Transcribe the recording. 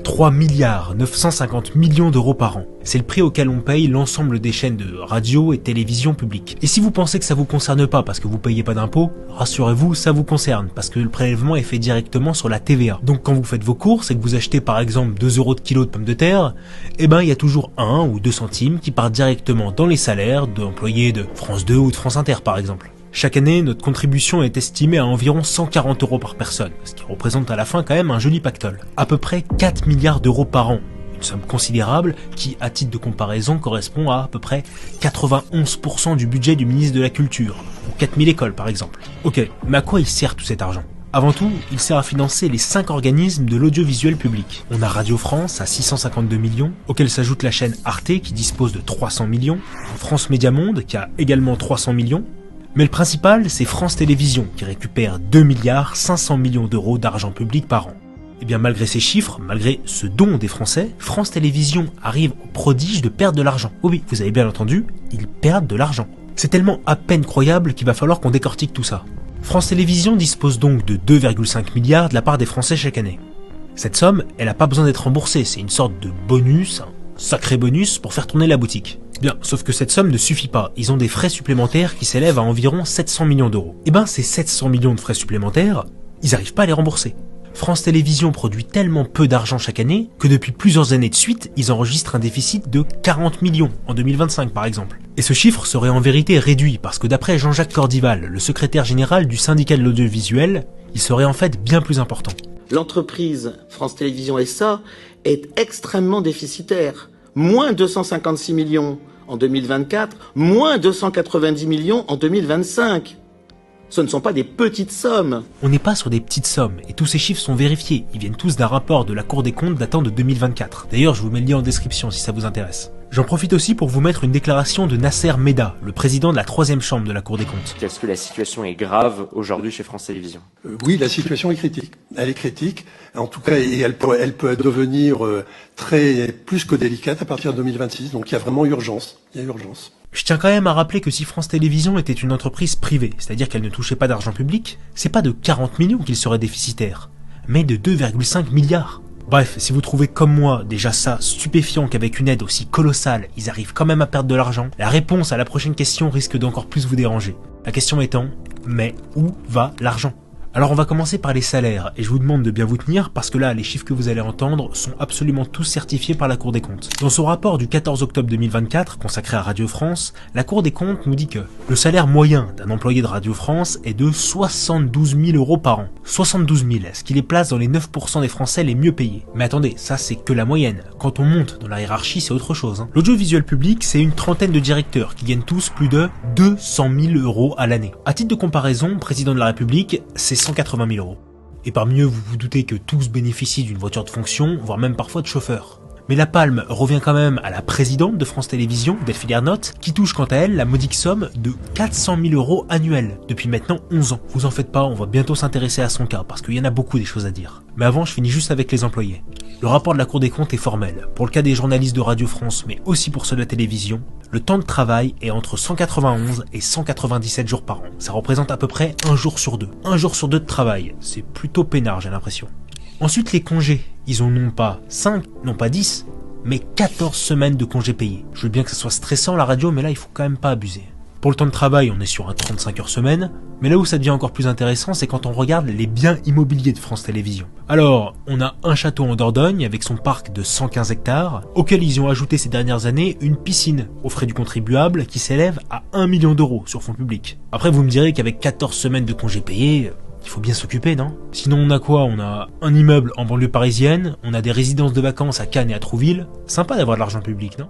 3 milliards 950 millions d'euros par an. C'est le prix auquel on paye l'ensemble des chaînes de radio et télévision publiques. Et si vous pensez que ça vous concerne pas parce que vous payez pas d'impôts, rassurez-vous, ça vous concerne parce que le prélèvement est fait directement sur la TVA. Donc quand vous faites vos courses et que vous achetez par exemple 2 € de kilo de pommes de terre, eh ben il y a toujours 1 ou 2 centimes qui partent directement dans les salaires d'employés de France 2 ou de France Inter par exemple. Chaque année, notre contribution est estimée à environ 140 € par personne, ce qui représente à la fin quand même un joli pactole. À peu près 4 milliards d'euros par an, une somme considérable qui, à titre de comparaison, correspond à peu près 91% du budget du ministre de la Culture, ou 4000 écoles par exemple. Ok, mais à quoi il sert tout cet argent ? Avant tout, il sert à financer les 5 organismes de l'audiovisuel public. On a Radio France à 652 millions, auquel s'ajoute la chaîne Arte qui dispose de 300 millions, France Média Monde qui a également 300 millions, mais le principal, c'est France Télévisions, qui récupère 2 milliards 500 millions d'euros d'argent public par an. Et bien malgré ces chiffres, malgré ce don des Français, France Télévisions arrive au prodige de perdre de l'argent. Oh oui, vous avez bien entendu, ils perdent de l'argent. C'est tellement à peine croyable qu'il va falloir qu'on décortique tout ça. France Télévisions dispose donc de 2,5 milliards de la part des Français chaque année. Cette somme, elle n'a pas besoin d'être remboursée, c'est une sorte de bonus, un sacré bonus pour faire tourner la boutique. Bien, sauf que cette somme ne suffit pas, ils ont des frais supplémentaires qui s'élèvent à environ 700 millions d'euros. Et ben ces 700 millions de frais supplémentaires, ils n'arrivent pas à les rembourser. France Télévisions produit tellement peu d'argent chaque année que depuis plusieurs années de suite, ils enregistrent un déficit de 40 millions en 2025 par exemple. Et ce chiffre serait en vérité réduit parce que d'après Jean-Jacques Cordival, le secrétaire général du syndicat de l'audiovisuel, il serait en fait bien plus important. L'entreprise France Télévisions SA est extrêmement déficitaire. Moins 256 millions en 2024, moins 290 millions en 2025. Ce ne sont pas des petites sommes. On n'est pas sur des petites sommes, et tous ces chiffres sont vérifiés. Ils viennent tous d'un rapport de la Cour des comptes datant de 2024. D'ailleurs, je vous mets le lien en description si ça vous intéresse. J'en profite aussi pour vous mettre une déclaration de Nasser Mehda, le président de la 3e chambre de la Cour des comptes. Est-ce que la situation est grave aujourd'hui chez France Télévisions ? Oui, la situation est critique. Elle est critique, en tout cas, et elle peut devenir plus que délicate à partir de 2026. Donc il y a vraiment urgence. Il y a urgence. Je tiens quand même à rappeler que si France Télévisions était une entreprise privée, c'est-à-dire qu'elle ne touchait pas d'argent public, c'est pas de 40 millions qu'il serait déficitaire, mais de 2,5 milliards. Bref, si vous trouvez comme moi déjà ça stupéfiant qu'avec une aide aussi colossale, ils arrivent quand même à perdre de l'argent, la réponse à la prochaine question risque d'encore plus vous déranger. La question étant, mais où va l'argent ? Alors on va commencer par les salaires, et je vous demande de bien vous tenir parce que là, les chiffres que vous allez entendre sont absolument tous certifiés par la Cour des comptes. Dans son rapport du 14 octobre 2024, consacré à Radio France, la Cour des comptes nous dit que le salaire moyen d'un employé de Radio France est de 72 000 € par an. 72 000, ce qui les place dans les 9% des Français les mieux payés. Mais attendez, ça c'est que la moyenne. Quand on monte dans la hiérarchie, c'est autre chose. L'audiovisuel public, c'est une trentaine de directeurs qui gagnent tous plus de 200 000 € à l'année. À titre de comparaison, président de la République, c'est 180 000 €. Et parmi eux, vous vous doutez que tous bénéficient d'une voiture de fonction, voire même parfois de chauffeur. Mais la palme revient quand même à la présidente de France Télévisions, Delphine Ernotte, qui touche quant à elle la modique somme de 400 000 € annuels, depuis maintenant 11 ans. Vous en faites pas, on va bientôt s'intéresser à son cas, parce qu'il y en a beaucoup des choses à dire. Mais avant, je finis juste avec les employés. Le rapport de la Cour des comptes est formel. Pour le cas des journalistes de Radio France, mais aussi pour ceux de la télévision, le temps de travail est entre 191 et 197 jours par an. Ça représente à peu près 1 jour sur 2. 1 jour sur 2 de travail. C'est plutôt peinard, j'ai l'impression. Ensuite, les congés. Ils ont non pas 5, non pas 10, mais 14 semaines de congés payés. Je veux bien que ça soit stressant la radio, mais là, il faut quand même pas abuser. Pour le temps de travail, on est sur un 35 heures semaine, mais là où ça devient encore plus intéressant, c'est quand on regarde les biens immobiliers de France Télévisions. Alors, on a un château en Dordogne avec son parc de 115 hectares, auquel ils ont ajouté ces dernières années une piscine aux frais du contribuable qui s'élève à 1 million d'euros sur fonds publics. Après, vous me direz qu'avec 14 semaines de congés payés, il faut bien s'occuper, non ? Sinon on a quoi ? On a un immeuble en banlieue parisienne, on a des résidences de vacances à Cannes et à Trouville. Sympa d'avoir de l'argent public, non ?